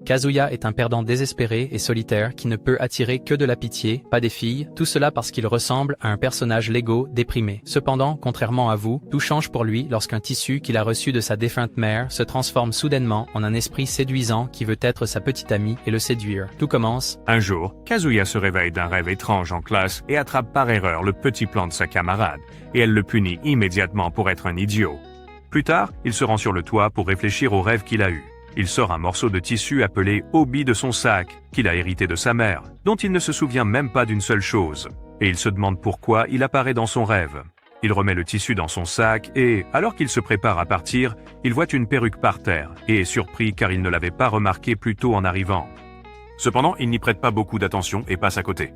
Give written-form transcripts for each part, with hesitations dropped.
Kazuya est un perdant désespéré et solitaire qui ne peut attirer que de la pitié, pas des filles, tout cela parce qu'il ressemble à un personnage Lego déprimé. Cependant, contrairement à vous, tout change pour lui lorsqu'un tissu qu'il a reçu de sa défunte mère se transforme soudainement en un esprit séduisant qui veut être sa petite amie et le séduire. Tout commence. Un jour, Kazuya se réveille d'un rêve étrange en classe et attrape par erreur le petit plan de sa camarade, et elle le punit immédiatement pour être un idiot. Plus tard, il se rend sur le toit pour réfléchir au rêve qu'il a eu. Il sort un morceau de tissu appelé Obi de son sac, qu'il a hérité de sa mère, dont il ne se souvient même pas d'une seule chose. Et il se demande pourquoi il apparaît dans son rêve. Il remet le tissu dans son sac et, alors qu'il se prépare à partir, il voit une perruque par terre et est surpris car il ne l'avait pas remarqué plus tôt en arrivant. Cependant, il n'y prête pas beaucoup d'attention et passe à côté.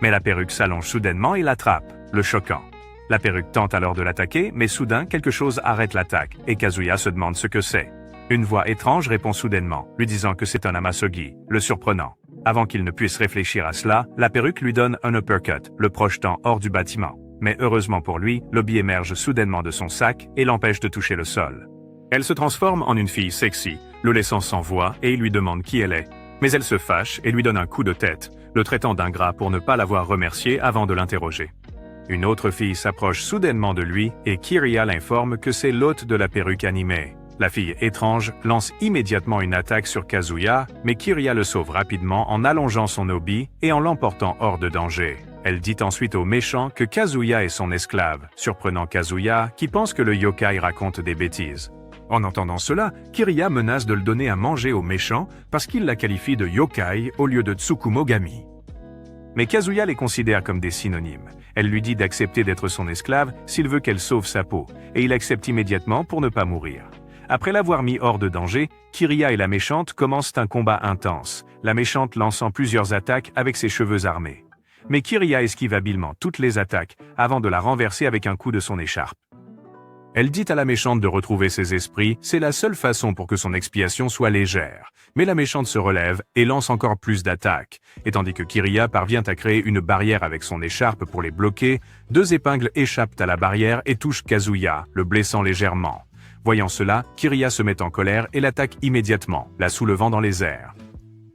Mais la perruque s'allonge soudainement et l'attrape, le choquant. La perruque tente alors de l'attaquer, mais soudain, quelque chose arrête l'attaque et Kazuya se demande ce que c'est. Une voix étrange répond soudainement, lui disant que c'est un Amasogi, le surprenant. Avant qu'il ne puisse réfléchir à cela, la perruque lui donne un uppercut, le projetant hors du bâtiment. Mais heureusement pour lui, l'Obi émerge soudainement de son sac et l'empêche de toucher le sol. Elle se transforme en une fille sexy, le laissant sans voix et il lui demande qui elle est. Mais elle se fâche et lui donne un coup de tête, le traitant d'ingrat pour ne pas l'avoir remercié avant de l'interroger. Une autre fille s'approche soudainement de lui et Kiriya l'informe que c'est l'hôte de la perruque animée. La fille étrange lance immédiatement une attaque sur Kazuya, mais Kiriya le sauve rapidement en allongeant son obi et en l'emportant hors de danger. Elle dit ensuite au méchant que Kazuya est son esclave, surprenant Kazuya qui pense que le yokai raconte des bêtises. En entendant cela, Kiriya menace de le donner à manger au méchant parce qu'il la qualifie de yokai au lieu de Tsukumogami. Mais Kazuya les considère comme des synonymes. Elle lui dit d'accepter d'être son esclave s'il veut qu'elle sauve sa peau, et il accepte immédiatement pour ne pas mourir. Après l'avoir mis hors de danger, Kiriya et la méchante commencent un combat intense, la méchante lançant plusieurs attaques avec ses cheveux armés. Mais Kiriya esquive habilement toutes les attaques avant de la renverser avec un coup de son écharpe. Elle dit à la méchante de retrouver ses esprits, c'est la seule façon pour que son expiation soit légère. Mais la méchante se relève et lance encore plus d'attaques. Et tandis que Kiriya parvient à créer une barrière avec son écharpe pour les bloquer, deux épingles échappent à la barrière et touchent Kazuya, le blessant légèrement. Voyant cela, Kiriya se met en colère et l'attaque immédiatement, la soulevant dans les airs.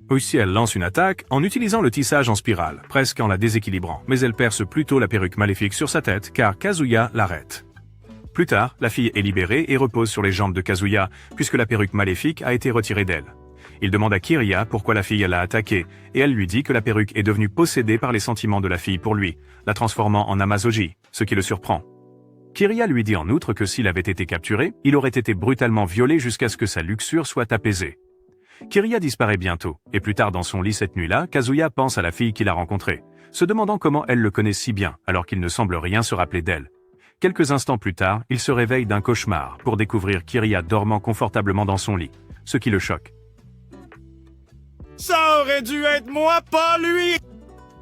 Aussi, elle lance une attaque en utilisant le tissage en spirale, presque en la déséquilibrant, mais elle perce plutôt la perruque maléfique sur sa tête car Kazuya l'arrête. Plus tard, la fille est libérée et repose sur les jambes de Kazuya, puisque la perruque maléfique a été retirée d'elle. Il demande à Kiriya pourquoi la fille l'a attaqué, et elle lui dit que la perruque est devenue possédée par les sentiments de la fille pour lui, la transformant en Amazogi, ce qui le surprend. Kiriya lui dit en outre que s'il avait été capturé, il aurait été brutalement violé jusqu'à ce que sa luxure soit apaisée. Kiriya disparaît bientôt, et plus tard dans son lit cette nuit-là, Kazuya pense à la fille qu'il a rencontrée, se demandant comment elle le connaît si bien, alors qu'il ne semble rien se rappeler d'elle. Quelques instants plus tard, il se réveille d'un cauchemar pour découvrir Kiriya dormant confortablement dans son lit, ce qui le choque. Ça aurait dû être moi, pas lui!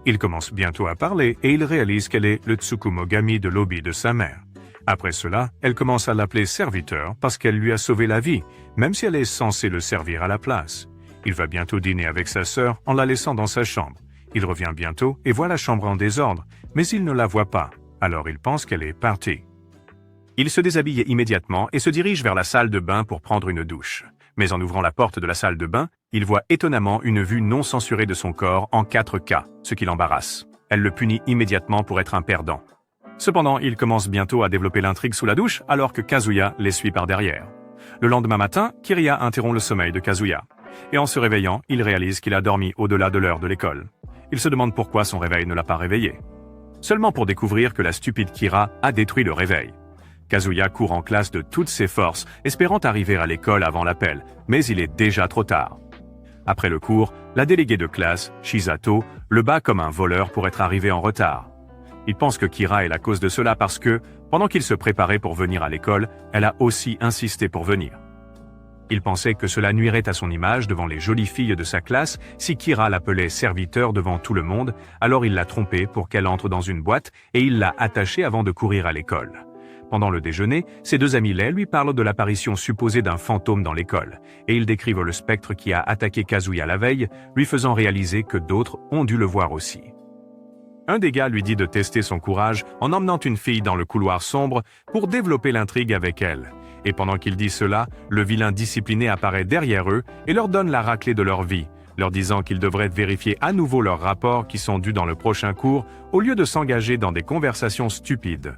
Il commence bientôt à parler et il réalise qu'elle est le Tsukumogami de l'Obi de sa mère. Après cela, elle commence à l'appeler serviteur parce qu'elle lui a sauvé la vie, même si elle est censée le servir à la place. Il va bientôt dîner avec sa sœur en la laissant dans sa chambre. Il revient bientôt et voit la chambre en désordre, mais il ne la voit pas. Alors il pense qu'elle est partie. Il se déshabille immédiatement et se dirige vers la salle de bain pour prendre une douche. Mais en ouvrant la porte de la salle de bain, il voit étonnamment une vue non censurée de son corps en 4K, ce qui l'embarrasse. Elle le punit immédiatement pour être un perdant. Cependant, il commence bientôt à développer l'intrigue sous la douche alors que Kazuya l'essuie par derrière. Le lendemain matin, Kiriya interrompt le sommeil de Kazuya. Et en se réveillant, il réalise qu'il a dormi au-delà de l'heure de l'école. Il se demande pourquoi son réveil ne l'a pas réveillé. Seulement pour découvrir que la stupide Kira a détruit le réveil. Kazuya court en classe de toutes ses forces, espérant arriver à l'école avant l'appel, mais il est déjà trop tard. Après le cours, la déléguée de classe, Shizato, le bat comme un voleur pour être arrivé en retard. Il pense que Kira est la cause de cela parce que, pendant qu'il se préparait pour venir à l'école, elle a aussi insisté pour venir. Il pensait que cela nuirait à son image devant les jolies filles de sa classe si Kira l'appelait serviteur devant tout le monde, alors il l'a trompée pour qu'elle entre dans une boîte et il l'a attachée avant de courir à l'école. Pendant le déjeuner, ses deux amis laits lui parlent de l'apparition supposée d'un fantôme dans l'école, et ils décrivent le spectre qui a attaqué Kazuya la veille, lui faisant réaliser que d'autres ont dû le voir aussi. Un des gars lui dit de tester son courage en emmenant une fille dans le couloir sombre pour développer l'intrigue avec elle, Et pendant qu'il dit cela, le vilain discipliné apparaît derrière eux et leur donne la raclée de leur vie, leur disant qu'ils devraient vérifier à nouveau leurs rapports qui sont dus dans le prochain cours, au lieu de s'engager dans des conversations stupides.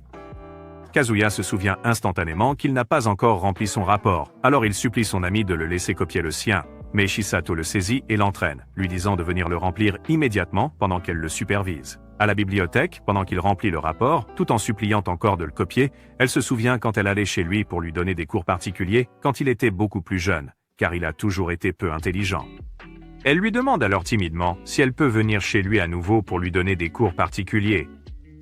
Kazuya se souvient instantanément qu'il n'a pas encore rempli son rapport, alors il supplie son ami de le laisser copier le sien. Mais Chisato le saisit et l'entraîne, lui disant de venir le remplir immédiatement pendant qu'elle le supervise. À la bibliothèque, pendant qu'il remplit le rapport, tout en suppliant encore de le copier, elle se souvient quand elle allait chez lui pour lui donner des cours particuliers quand il était beaucoup plus jeune, car il a toujours été peu intelligent. Elle lui demande alors timidement si elle peut venir chez lui à nouveau pour lui donner des cours particuliers.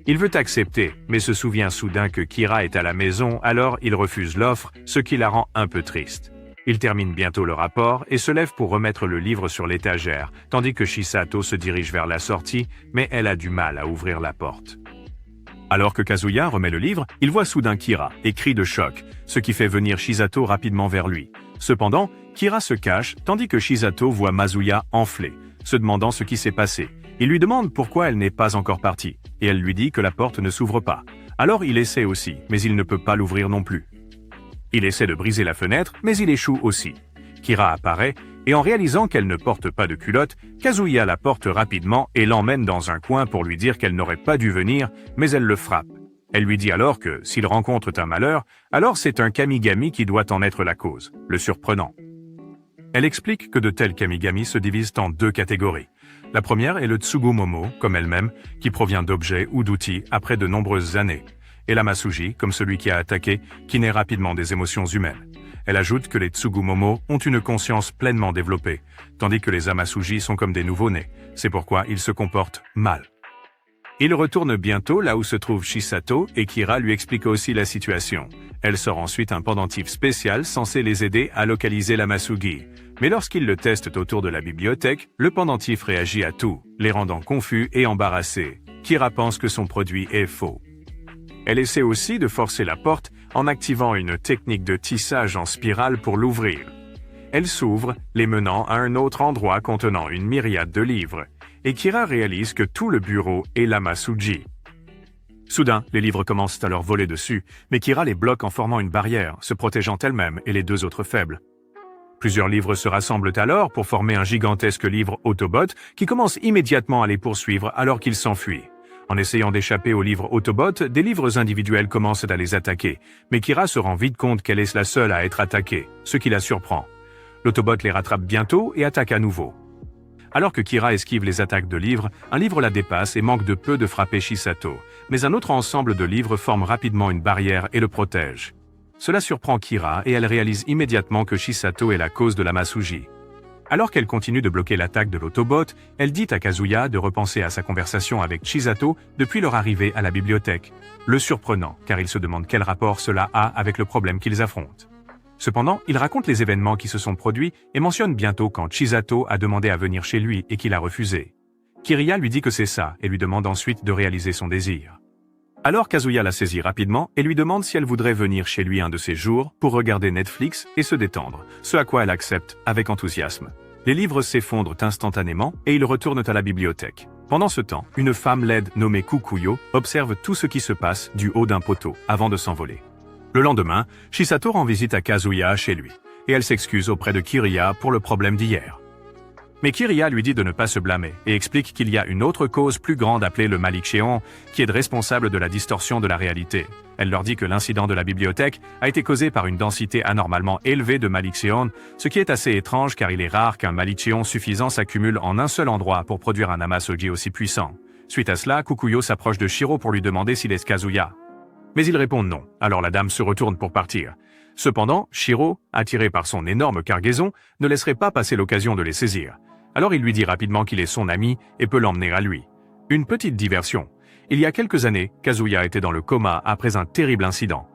Il veut accepter, mais se souvient soudain que Kira est à la maison, alors il refuse l'offre, ce qui la rend un peu triste. Il termine bientôt le rapport et se lève pour remettre le livre sur l'étagère, tandis que Chisato se dirige vers la sortie, mais elle a du mal à ouvrir la porte. Alors que Kazuya remet le livre, il voit soudain Kira et crie de choc, ce qui fait venir Chisato rapidement vers lui. Cependant, Kira se cache, tandis que Chisato voit Mazuya enflée, se demandant ce qui s'est passé. Il lui demande pourquoi elle n'est pas encore partie, et elle lui dit que la porte ne s'ouvre pas. Alors il essaie aussi, mais il ne peut pas l'ouvrir non plus. Il essaie de briser la fenêtre, mais il échoue aussi. Kira apparaît, et en réalisant qu'elle ne porte pas de culotte, Kazuya la porte rapidement et l'emmène dans un coin pour lui dire qu'elle n'aurait pas dû venir, mais elle le frappe. Elle lui dit alors que, s'il rencontre un malheur, alors c'est un Kamigami qui doit en être la cause, le surprenant. Elle explique que de tels Kamigami se divisent en deux catégories. La première est le Tsugumomo, comme elle-même, qui provient d'objets ou d'outils après de nombreuses années, et la Masuji, comme celui qui a attaqué, qui naît rapidement des émotions humaines. Elle ajoute que les Tsugumomo ont une conscience pleinement développée, tandis que les Amasuji sont comme des nouveau-nés, c'est pourquoi ils se comportent mal. Il retourne bientôt là où se trouve Chisato et Kira lui explique aussi la situation. Elle sort ensuite un pendentif spécial censé les aider à localiser la Masugi. Mais lorsqu'ils le testent autour de la bibliothèque, le pendentif réagit à tout, les rendant confus et embarrassés. Kira pense que son produit est faux. Elle essaie aussi de forcer la porte en activant une technique de tissage en spirale pour l'ouvrir. Elle s'ouvre, les menant à un autre endroit contenant une myriade de livres, et Kira réalise que tout le bureau est la Masuji. Soudain, les livres commencent à leur voler dessus, mais Kira les bloque en formant une barrière, se protégeant elle-même et les deux autres faibles. Plusieurs livres se rassemblent alors pour former un gigantesque livre Autobot qui commence immédiatement à les poursuivre alors qu'ils s'enfuient. En essayant d'échapper aux livres Autobot, des livres individuels commencent à les attaquer, mais Kira se rend vite compte qu'elle est la seule à être attaquée, ce qui la surprend. L'autobot les rattrape bientôt et attaque à nouveau. Alors que Kira esquive les attaques de livres, un livre la dépasse et manque de peu de frapper Chisato, mais un autre ensemble de livres forme rapidement une barrière et le protège. Cela surprend Kira et elle réalise immédiatement que Chisato est la cause de la Masuji. Alors qu'elle continue de bloquer l'attaque de l'Autobot, elle dit à Kazuya de repenser à sa conversation avec Chisato depuis leur arrivée à la bibliothèque, le surprenant car il se demande quel rapport cela a avec le problème qu'ils affrontent. Cependant, il raconte les événements qui se sont produits et mentionne bientôt quand Chisato a demandé à venir chez lui et qu'il a refusé. Kiriya lui dit que c'est ça et lui demande ensuite de réaliser son désir. Alors Kazuya la saisit rapidement et lui demande si elle voudrait venir chez lui un de ces jours pour regarder Netflix et se détendre, ce à quoi elle accepte avec enthousiasme. Les livres s'effondrent instantanément et ils retournent à la bibliothèque. Pendant ce temps, une femme laide nommée Kukuyo observe tout ce qui se passe du haut d'un poteau avant de s'envoler. Le lendemain, Chisato rend visite à Kazuya chez lui et elle s'excuse auprès de Kiriya pour le problème d'hier. Mais Kiriya lui dit de ne pas se blâmer et explique qu'il y a une autre cause plus grande appelée le Malikcheon qui est responsable de la distorsion de la réalité. Elle leur dit que l'incident de la bibliothèque a été causé par une densité anormalement élevée de Malikcheon, ce qui est assez étrange car il est rare qu'un Malikcheon suffisant s'accumule en un seul endroit pour produire un Amasoji aussi puissant. Suite à cela, Kukuyo s'approche de Shiro pour lui demander s'il est Kazuya. Mais il répond non, alors la dame se retourne pour partir. Cependant, Shiro, attiré par son énorme cargaison, ne laisserait pas passer l'occasion de les saisir. Alors il lui dit rapidement qu'il est son ami et peut l'emmener à lui. Une petite diversion. Il y a quelques années, Kazuya était dans le coma après un terrible incident.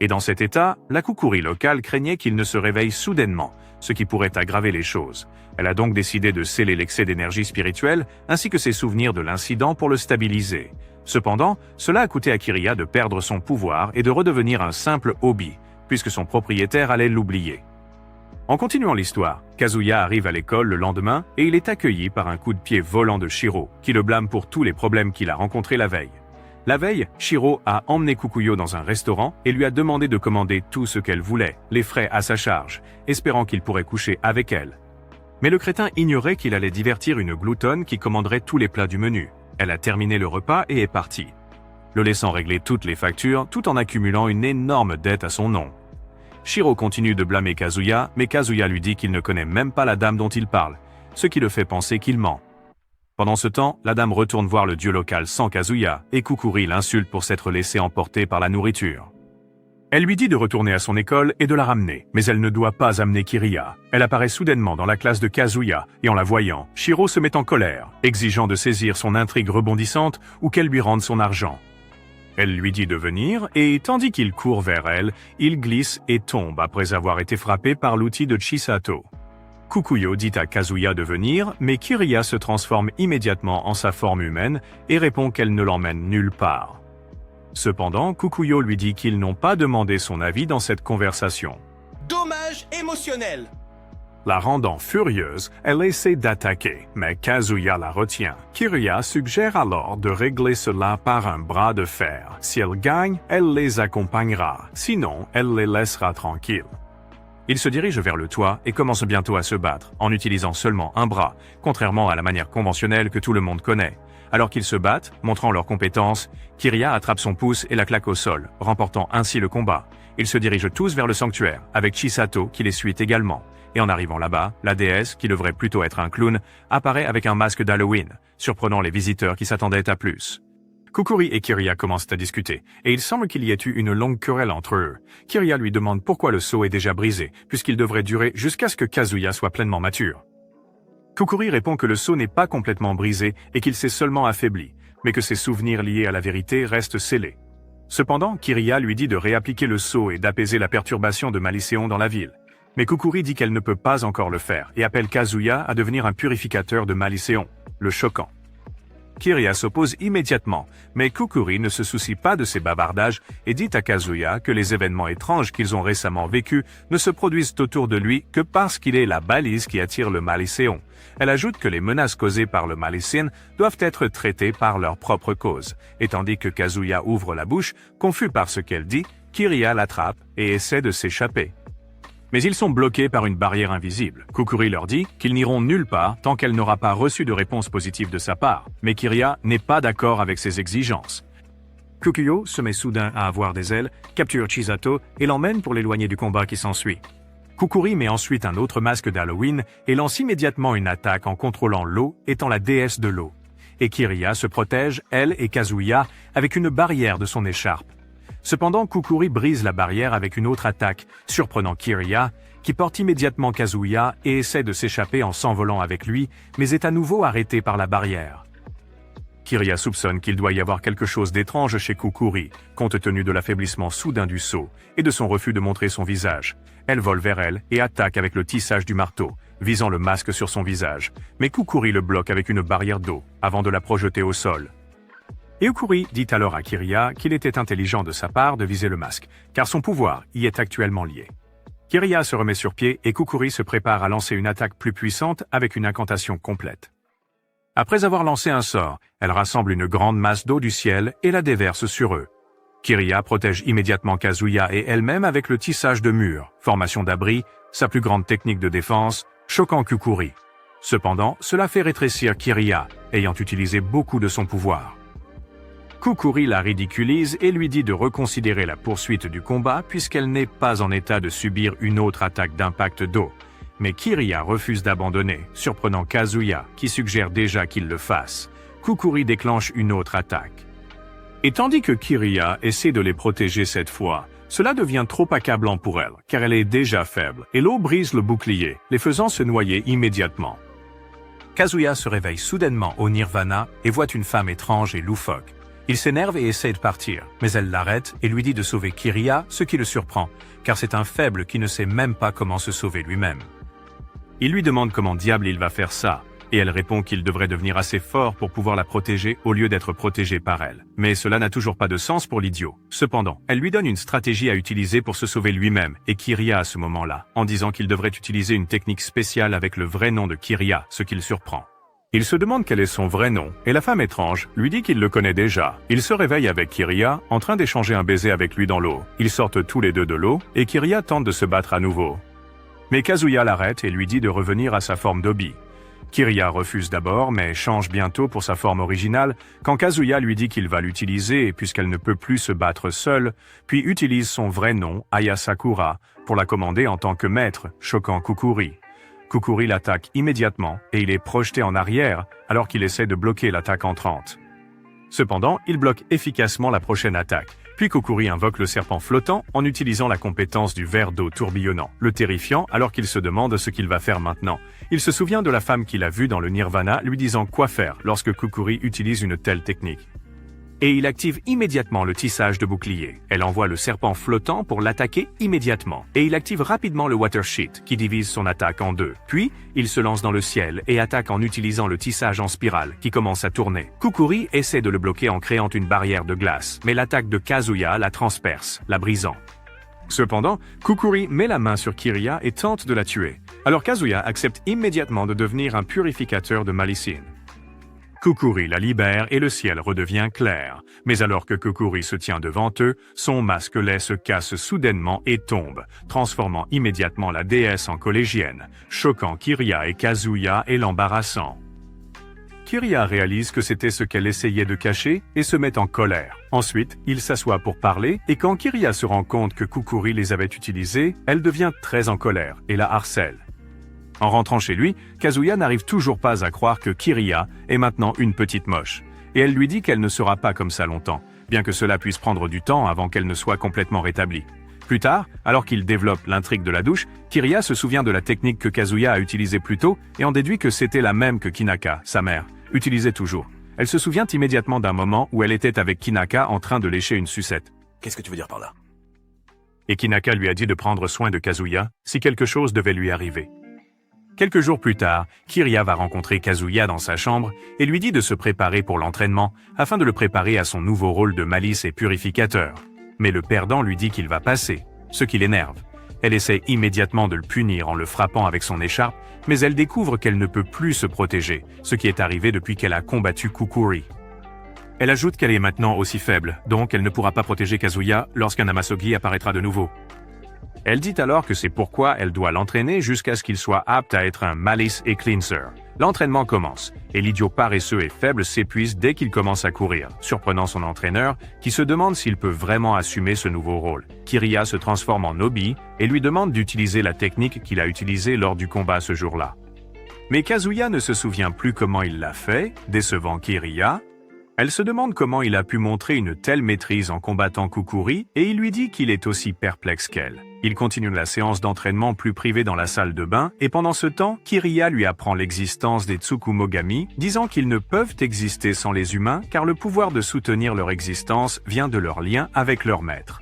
Et dans cet état, la Kukuri locale craignait qu'il ne se réveille soudainement, ce qui pourrait aggraver les choses. Elle a donc décidé de sceller l'excès d'énergie spirituelle ainsi que ses souvenirs de l'incident pour le stabiliser. Cependant, cela a coûté à Kiriya de perdre son pouvoir et de redevenir un simple hobby, puisque son propriétaire allait l'oublier. En continuant l'histoire, Kazuya arrive à l'école le lendemain et il est accueilli par un coup de pied volant de Shiro, qui le blâme pour tous les problèmes qu'il a rencontrés la veille. La veille, Shiro a emmené Kukuyo dans un restaurant et lui a demandé de commander tout ce qu'elle voulait, les frais à sa charge, espérant qu'il pourrait coucher avec elle. Mais le crétin ignorait qu'il allait divertir une gloutonne qui commanderait tous les plats du menu. Elle a terminé le repas et est partie, le laissant régler toutes les factures tout en accumulant une énorme dette à son nom. Shiro continue de blâmer Kazuya, mais Kazuya lui dit qu'il ne connaît même pas la dame dont il parle, ce qui le fait penser qu'il ment. Pendant ce temps, la dame retourne voir le dieu local sans Kazuya, et Kukuri l'insulte pour s'être laissé emporter par la nourriture. Elle lui dit de retourner à son école et de la ramener, mais elle ne doit pas amener Kiriya. Elle apparaît soudainement dans la classe de Kazuya, et en la voyant, Shiro se met en colère, exigeant de saisir son intrigue rebondissante ou qu'elle lui rende son argent. Elle lui dit de venir, et tandis qu'il court vers elle, il glisse et tombe après avoir été frappé par l'outil de Chisato. Kukuyo dit à Kazuya de venir, mais Kiriya se transforme immédiatement en sa forme humaine et répond qu'elle ne l'emmène nulle part. Cependant, Kukuyo lui dit qu'ils n'ont pas demandé son avis dans cette conversation. Dommage émotionnel. La rendant furieuse, elle essaie d'attaquer, mais Kazuya la retient. Kiriya suggère alors de régler cela par un bras de fer. Si elle gagne, elle les accompagnera, sinon elle les laissera tranquilles. Ils se dirigent vers le toit et commencent bientôt à se battre, en utilisant seulement un bras, contrairement à la manière conventionnelle que tout le monde connaît. Alors qu'ils se battent, montrant leurs compétences, Kiriya attrape son pouce et la claque au sol, remportant ainsi le combat. Ils se dirigent tous vers le sanctuaire, avec Chisato qui les suit également. Et en arrivant là-bas, la déesse, qui devrait plutôt être un clown, apparaît avec un masque d'Halloween, surprenant les visiteurs qui s'attendaient à plus. Kukuri et Kiriya commencent à discuter, et il semble qu'il y ait eu une longue querelle entre eux. Kiriya lui demande pourquoi le seau est déjà brisé, puisqu'il devrait durer jusqu'à ce que Kazuya soit pleinement mature. Kukuri répond que le seau n'est pas complètement brisé et qu'il s'est seulement affaibli, mais que ses souvenirs liés à la vérité restent scellés. Cependant, Kiriya lui dit de réappliquer le seau et d'apaiser la perturbation de Malicéon dans la ville. Mais Kukuri dit qu'elle ne peut pas encore le faire et appelle Kazuya à devenir un purificateur de Malicéon, le choquant. Kiriya s'oppose immédiatement, mais Kukuri ne se soucie pas de ses bavardages et dit à Kazuya que les événements étranges qu'ils ont récemment vécus ne se produisent autour de lui que parce qu'il est la balise qui attire le Malicéon. Elle ajoute que les menaces causées par le Malicine doivent être traitées par leur propre cause, et tandis que Kazuya ouvre la bouche, confus par ce qu'elle dit, Kiriya l'attrape et essaie de s'échapper. Mais ils sont bloqués par une barrière invisible. Kukuri leur dit qu'ils n'iront nulle part tant qu'elle n'aura pas reçu de réponse positive de sa part, mais Kiriya n'est pas d'accord avec ses exigences. Kukuyo se met soudain à avoir des ailes, capture Chisato et l'emmène pour l'éloigner du combat qui s'ensuit. Kukuri met ensuite un autre masque d'Halloween et lance immédiatement une attaque en contrôlant l'eau, étant la déesse de l'eau. Et Kiriya se protège, elle et Kazuya, avec une barrière de son écharpe. Cependant, Kukuri brise la barrière avec une autre attaque, surprenant Kiriya, qui porte immédiatement Kazuya et essaie de s'échapper en s'envolant avec lui, mais est à nouveau arrêté par la barrière. Kiriya soupçonne qu'il doit y avoir quelque chose d'étrange chez Kukuri, compte tenu de l'affaiblissement soudain du seau et de son refus de montrer son visage. Elle vole vers elle et attaque avec le tissage du marteau, visant le masque sur son visage, mais Kukuri le bloque avec une barrière d'eau, avant de la projeter au sol. Et Kukuri dit alors à Kiriya qu'il était intelligent de sa part de viser le masque, car son pouvoir y est actuellement lié. Kiriya se remet sur pied et Kukuri se prépare à lancer une attaque plus puissante avec une incantation complète. Après avoir lancé un sort, elle rassemble une grande masse d'eau du ciel et la déverse sur eux. Kiriya protège immédiatement Kazuya et elle-même avec le tissage de murs, formation d'abri, sa plus grande technique de défense, choquant Kukuri. Cependant, cela fait rétrécir Kiriya, ayant utilisé beaucoup de son pouvoir. Kukuri la ridiculise et lui dit de reconsidérer la poursuite du combat puisqu'elle n'est pas en état de subir une autre attaque d'impact d'eau. Mais Kiriya refuse d'abandonner, surprenant Kazuya, qui suggère déjà qu'il le fasse. Kukuri déclenche une autre attaque. Et tandis que Kiriya essaie de les protéger cette fois, cela devient trop accablant pour elle, car elle est déjà faible, et l'eau brise le bouclier, les faisant se noyer immédiatement. Kazuya se réveille soudainement au Nirvana et voit une femme étrange et loufoque. Il s'énerve et essaie de partir, mais elle l'arrête et lui dit de sauver Kiriya, ce qui le surprend, car c'est un faible qui ne sait même pas comment se sauver lui-même. Il lui demande comment diable il va faire ça, et elle répond qu'il devrait devenir assez fort pour pouvoir la protéger au lieu d'être protégé par elle. Mais cela n'a toujours pas de sens pour l'idiot. Cependant, elle lui donne une stratégie à utiliser pour se sauver lui-même, et Kiriya à ce moment-là, en disant qu'il devrait utiliser une technique spéciale avec le vrai nom de Kiriya, ce qui le surprend. Il se demande quel est son vrai nom, et la femme étrange lui dit qu'il le connaît déjà. Il se réveille avec Kiriya, en train d'échanger un baiser avec lui dans l'eau. Ils sortent tous les deux de l'eau, et Kiriya tente de se battre à nouveau. Mais Kazuya l'arrête et lui dit de revenir à sa forme d'Obi. Kiriya refuse d'abord, mais change bientôt pour sa forme originale, quand Kazuya lui dit qu'il va l'utiliser puisqu'elle ne peut plus se battre seule, puis utilise son vrai nom, Ayasakura, pour la commander en tant que maître, choquant Kukuri. Kukuri l'attaque immédiatement et il est projeté en arrière alors qu'il essaie de bloquer l'attaque entrante. Cependant, il bloque efficacement la prochaine attaque. Puis Kukuri invoque le serpent flottant en utilisant la compétence du verre d'eau tourbillonnant, le terrifiant alors qu'il se demande ce qu'il va faire maintenant. Il se souvient de la femme qu'il a vue dans le Nirvana lui disant quoi faire lorsque Kukuri utilise une telle technique. Et il active immédiatement le tissage de bouclier. Elle envoie le serpent flottant pour l'attaquer immédiatement. Et il active rapidement le Water Sheet, qui divise son attaque en deux. Puis, il se lance dans le ciel et attaque en utilisant le tissage en spirale, qui commence à tourner. Kukuri essaie de le bloquer en créant une barrière de glace, mais l'attaque de Kazuya la transperce, la brisant. Cependant, Kukuri met la main sur Kiriya et tente de la tuer. Alors Kazuya accepte immédiatement de devenir un purificateur de malicine. Kukuri la libère et le ciel redevient clair. Mais alors que Kukuri se tient devant eux, son masque lait se casse soudainement et tombe, transformant immédiatement la déesse en collégienne, choquant Kiriya et Kazuya et l'embarrassant. Kiriya réalise que c'était ce qu'elle essayait de cacher et se met en colère. Ensuite, il s'assoit pour parler et quand Kiriya se rend compte que Kukuri les avait utilisés, elle devient très en colère et la harcèle. En rentrant chez lui, Kazuya n'arrive toujours pas à croire que Kiriya est maintenant une petite moche. Et elle lui dit qu'elle ne sera pas comme ça longtemps, bien que cela puisse prendre du temps avant qu'elle ne soit complètement rétablie. Plus tard, alors qu'il développe l'intrigue de la douche, Kiriya se souvient de la technique que Kazuya a utilisée plus tôt et en déduit que c'était la même que Kinaka, sa mère, utilisait toujours. Elle se souvient immédiatement d'un moment où elle était avec Kinaka en train de lécher une sucette. Qu'est-ce que tu veux dire par là? Et Kinaka lui a dit de prendre soin de Kazuya si quelque chose devait lui arriver. Quelques jours plus tard, Kiriya va rencontrer Kazuya dans sa chambre et lui dit de se préparer pour l'entraînement afin de le préparer à son nouveau rôle de malice et purificateur. Mais le perdant lui dit qu'il va passer, ce qui l'énerve. Elle essaie immédiatement de le punir en le frappant avec son écharpe, mais elle découvre qu'elle ne peut plus se protéger, ce qui est arrivé depuis qu'elle a combattu Kukuri. Elle ajoute qu'elle est maintenant aussi faible, donc elle ne pourra pas protéger Kazuya lorsqu'un Amasogi apparaîtra de nouveau. Elle dit alors que c'est pourquoi elle doit l'entraîner jusqu'à ce qu'il soit apte à être un malice et cleanser. L'entraînement commence, et l'idiot paresseux et faible s'épuise dès qu'il commence à courir, surprenant son entraîneur, qui se demande s'il peut vraiment assumer ce nouveau rôle. Kiriya se transforme en Obi et lui demande d'utiliser la technique qu'il a utilisée lors du combat ce jour-là. Mais Kazuya ne se souvient plus comment il l'a fait, décevant Kiriya. Elle se demande comment il a pu montrer une telle maîtrise en combattant Kukuri et il lui dit qu'il est aussi perplexe qu'elle. Il continue la séance d'entraînement plus privée dans la salle de bain et pendant ce temps, Kiriya lui apprend l'existence des Tsukumogami, disant qu'ils ne peuvent exister sans les humains car le pouvoir de soutenir leur existence vient de leur lien avec leur maître.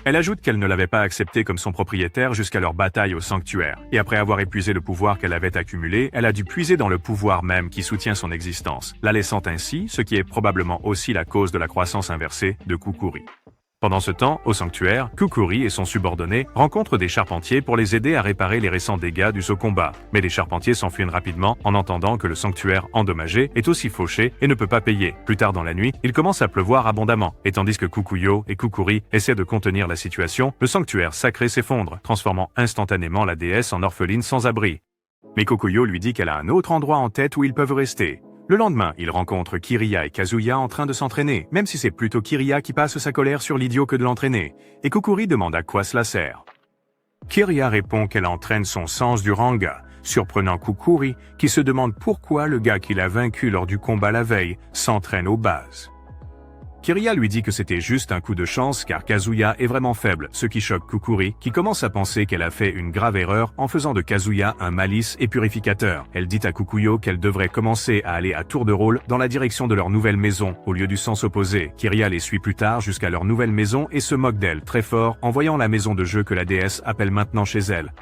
Elle ajoute qu'elle ne l'avait pas accepté comme son propriétaire jusqu'à leur bataille au sanctuaire, et après avoir épuisé le pouvoir qu'elle avait accumulé, elle a dû puiser dans le pouvoir même qui soutient son existence, la laissant ainsi, ce qui est probablement aussi la cause de la croissance inversée de Kukuri. Pendant ce temps, au sanctuaire, Kukuri et son subordonné rencontrent des charpentiers pour les aider à réparer les récents dégâts du combat. Mais les charpentiers s'enfuient rapidement en entendant que le sanctuaire endommagé est aussi fauché et ne peut pas payer. Plus tard dans la nuit, il commence à pleuvoir abondamment. Et tandis que Kukuyo et Kukuri essaient de contenir la situation, le sanctuaire sacré s'effondre, transformant instantanément la déesse en orpheline sans abri. Mais Kukuyo lui dit qu'elle a un autre endroit en tête où ils peuvent rester. Le lendemain, il rencontre Kiriya et Kazuya en train de s'entraîner, même si c'est plutôt Kiriya qui passe sa colère sur l'idiot que de l'entraîner, et Kukuri demande à quoi cela sert. Kiriya répond qu'elle entraîne son sens du Ranga, surprenant Kukuri qui se demande pourquoi le gars qu'il a vaincu lors du combat la veille s'entraîne aux bases. Kiriya lui dit que c'était juste un coup de chance car Kazuya est vraiment faible, ce qui choque Kukuri, qui commence à penser qu'elle a fait une grave erreur en faisant de Kazuya un malice et purificateur. Elle dit à Kukuyo qu'elle devrait commencer à aller à tour de rôle dans la direction de leur nouvelle maison, au lieu du sens opposé. Kiriya les suit plus tard jusqu'à leur nouvelle maison et se moque d'elle très fort en voyant la maison de jeu que la déesse appelle maintenant chez elle.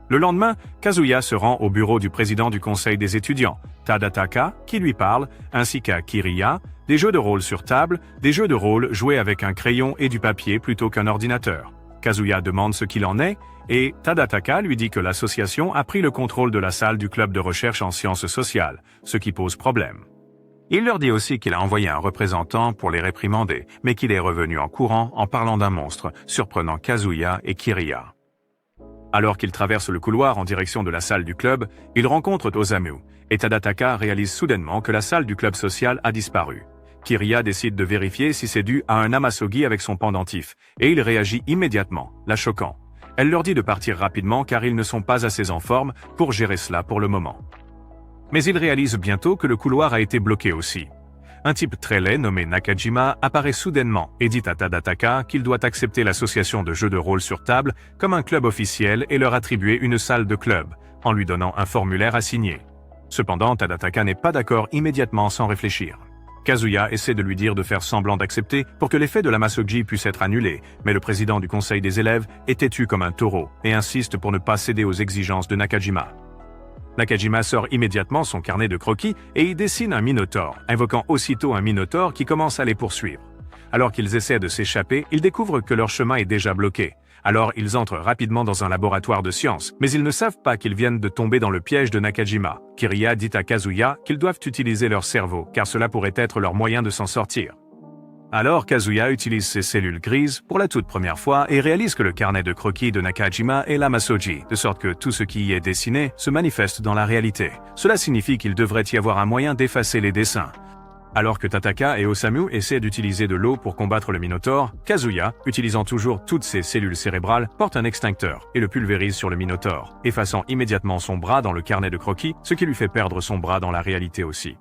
Le lendemain, Kazuya se rend au bureau du président du conseil des étudiants, Tadataka, qui lui parle, ainsi qu'à Kiriya, des jeux de rôle sur table, des jeux de rôle joués avec un crayon et du papier plutôt qu'un ordinateur. Kazuya demande ce qu'il en est, et Tadataka lui dit que l'association a pris le contrôle de la salle du club de recherche en sciences sociales, ce qui pose problème. Il leur dit aussi qu'il a envoyé un représentant pour les réprimander, mais qu'il est revenu en courant en parlant d'un monstre, surprenant Kazuya et Kiriya. Alors qu'ils traversent le couloir en direction de la salle du club, ils rencontrent Osamu, et Tadataka réalise soudainement que la salle du club social a disparu. Kiriya décide de vérifier si c'est dû à un Amasogi avec son pendentif, et il réagit immédiatement, la choquant. Elle leur dit de partir rapidement car ils ne sont pas assez en forme pour gérer cela pour le moment. Mais ils réalisent bientôt que le couloir a été bloqué aussi. Un type très laid nommé Nakajima apparaît soudainement et dit à Tadataka qu'il doit accepter l'association de jeux de rôle sur table comme un club officiel et leur attribuer une salle de club, en lui donnant un formulaire à signer. Cependant, Tadataka n'est pas d'accord immédiatement sans réfléchir. Kazuya essaie de lui dire de faire semblant d'accepter pour que l'effet de l'Amasogi puisse être annulé, mais le président du conseil des élèves est têtu comme un taureau et insiste pour ne pas céder aux exigences de Nakajima. Nakajima sort immédiatement son carnet de croquis et y dessine un minotaure, invoquant aussitôt un minotaure qui commence à les poursuivre. Alors qu'ils essaient de s'échapper, ils découvrent que leur chemin est déjà bloqué. Alors ils entrent rapidement dans un laboratoire de sciences, mais ils ne savent pas qu'ils viennent de tomber dans le piège de Nakajima. Kiriya dit à Kazuya qu'ils doivent utiliser leur cerveau, car cela pourrait être leur moyen de s'en sortir. Alors Kazuya utilise ses cellules grises pour la toute première fois et réalise que le carnet de croquis de Nakajima est l'Amasogi, de sorte que tout ce qui y est dessiné se manifeste dans la réalité. Cela signifie qu'il devrait y avoir un moyen d'effacer les dessins. Alors que Tataka et Osamu essaient d'utiliser de l'eau pour combattre le Minotaure, Kazuya, utilisant toujours toutes ses cellules cérébrales, porte un extincteur et le pulvérise sur le Minotaure, effaçant immédiatement son bras dans le carnet de croquis, ce qui lui fait perdre son bras dans la réalité aussi.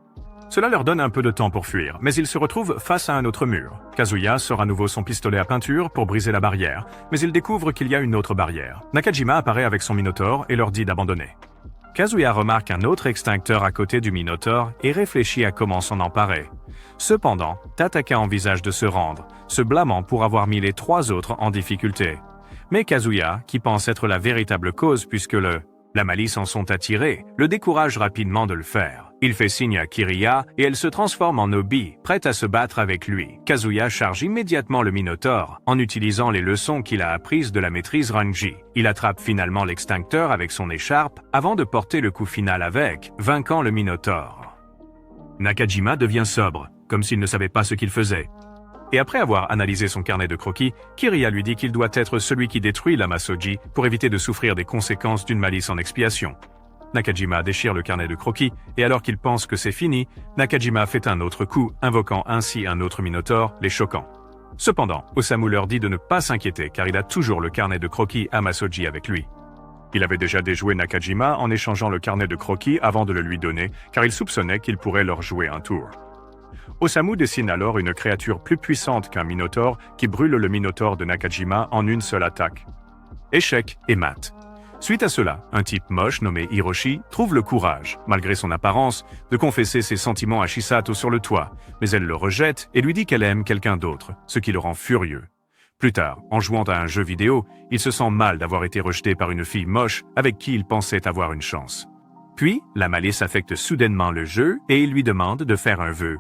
Cela leur donne un peu de temps pour fuir, mais ils se retrouvent face à un autre mur. Kazuya sort à nouveau son pistolet à peinture pour briser la barrière, mais il découvre qu'il y a une autre barrière. Nakajima apparaît avec son Minotaure et leur dit d'abandonner. Kazuya remarque un autre extincteur à côté du Minotaure et réfléchit à comment s'en emparer. Cependant, Tataka envisage de se rendre, se blâmant pour avoir mis les trois autres en difficulté. Mais Kazuya, qui pense être la véritable cause puisque la malice en sont attirés, le décourage rapidement de le faire. Il fait signe à Kiriya et elle se transforme en Obi, prête à se battre avec lui. Kazuya charge immédiatement le Minotaure en utilisant les leçons qu'il a apprises de la maîtrise Ranji. Il attrape finalement l'extincteur avec son écharpe avant de porter le coup final avec, vainquant le Minotaure. Nakajima devient sobre, comme s'il ne savait pas ce qu'il faisait. Et après avoir analysé son carnet de croquis, Kiriya lui dit qu'il doit être celui qui détruit l'Amasogi pour éviter de souffrir des conséquences d'une malice en expiation. Nakajima déchire le carnet de croquis, et alors qu'il pense que c'est fini, Nakajima fait un autre coup, invoquant ainsi un autre Minotaure, les choquant. Cependant, Osamu leur dit de ne pas s'inquiéter car il a toujours le carnet de croquis Amasogi avec lui. Il avait déjà déjoué Nakajima en échangeant le carnet de croquis avant de le lui donner, car il soupçonnait qu'il pourrait leur jouer un tour. Osamu dessine alors une créature plus puissante qu'un Minotaure qui brûle le Minotaure de Nakajima en une seule attaque. Échec et mat. Suite à cela, un type moche nommé Hiroshi trouve le courage, malgré son apparence, de confesser ses sentiments à Chisato sur le toit, mais elle le rejette et lui dit qu'elle aime quelqu'un d'autre, ce qui le rend furieux. Plus tard, en jouant à un jeu vidéo, il se sent mal d'avoir été rejeté par une fille moche avec qui il pensait avoir une chance. Puis, la malice affecte soudainement le jeu et il lui demande de faire un vœu.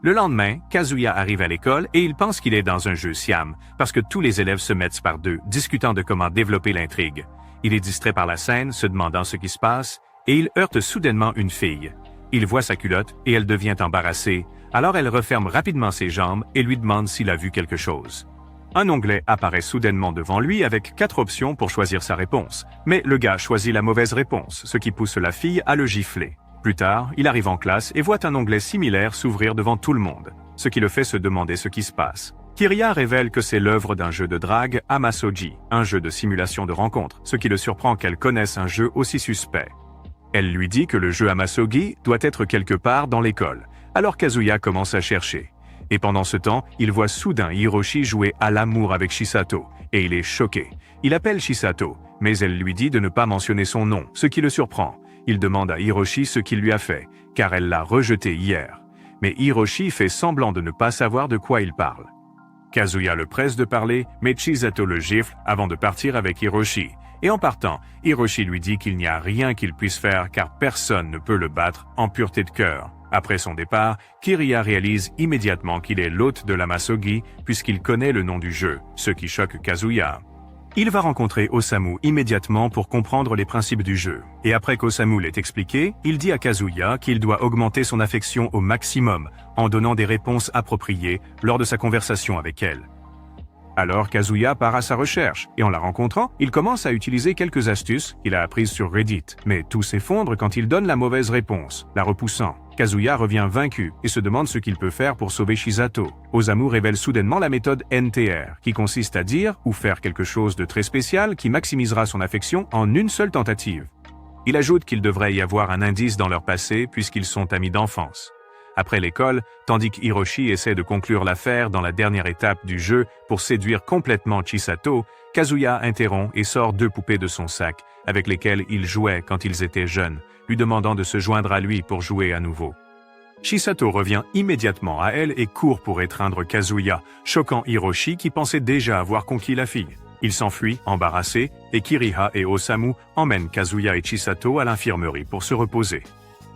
Le lendemain, Kazuya arrive à l'école et il pense qu'il est dans un jeu Siam, parce que tous les élèves se mettent par deux, discutant de comment développer l'intrigue. Il est distrait par la scène, se demandant ce qui se passe, et il heurte soudainement une fille. Il voit sa culotte et elle devient embarrassée, alors elle referme rapidement ses jambes et lui demande s'il a vu quelque chose. Un onglet apparaît soudainement devant lui avec 4 options pour choisir sa réponse, mais le gars choisit la mauvaise réponse, ce qui pousse la fille à le gifler. Plus tard, il arrive en classe et voit un onglet similaire s'ouvrir devant tout le monde, ce qui le fait se demander ce qui se passe. Kiriya révèle que c'est l'œuvre d'un jeu de drague Amasogi, un jeu de simulation de rencontre, ce qui le surprend qu'elle connaisse un jeu aussi suspect. Elle lui dit que le jeu Amasogi doit être quelque part dans l'école, alors Kazuya commence à chercher. Et pendant ce temps, il voit soudain Hiroshi jouer à l'amour avec Chisato, et il est choqué. Il appelle Chisato, mais elle lui dit de ne pas mentionner son nom, ce qui le surprend. Il demande à Hiroshi ce qu'il lui a fait, car elle l'a rejeté hier. Mais Hiroshi fait semblant de ne pas savoir de quoi il parle. Kazuya le presse de parler, mais Chisato le gifle avant de partir avec Hiroshi. Et en partant, Hiroshi lui dit qu'il n'y a rien qu'il puisse faire car personne ne peut le battre en pureté de cœur. Après son départ, Kiriya réalise immédiatement qu'il est l'hôte de l'Amasogi puisqu'il connaît le nom du jeu, ce qui choque Kazuya. Il va rencontrer Osamu immédiatement pour comprendre les principes du jeu. Et après qu'Osamu l'ait expliqué, il dit à Kazuya qu'il doit augmenter son affection au maximum en donnant des réponses appropriées lors de sa conversation avec elle. Alors Kazuya part à sa recherche, et en la rencontrant, il commence à utiliser quelques astuces qu'il a apprises sur Reddit. Mais tout s'effondre quand il donne la mauvaise réponse, la repoussant. Kazuya revient vaincu et se demande ce qu'il peut faire pour sauver Shisato. Osamu révèle soudainement la méthode NTR, qui consiste à dire ou faire quelque chose de très spécial qui maximisera son affection en une seule tentative. Il ajoute qu'il devrait y avoir un indice dans leur passé puisqu'ils sont amis d'enfance. Après l'école, tandis qu'Hiroshi essaie de conclure l'affaire dans la dernière étape du jeu pour séduire complètement Chisato, Kazuya interrompt et sort 2 poupées de son sac, avec lesquelles ils jouaient quand ils étaient jeunes, lui demandant de se joindre à lui pour jouer à nouveau. Chisato revient immédiatement à elle et court pour étreindre Kazuya, choquant Hiroshi qui pensait déjà avoir conquis la fille. Il s'enfuit, embarrassé, et Kiriha et Osamu emmènent Kazuya et Chisato à l'infirmerie pour se reposer.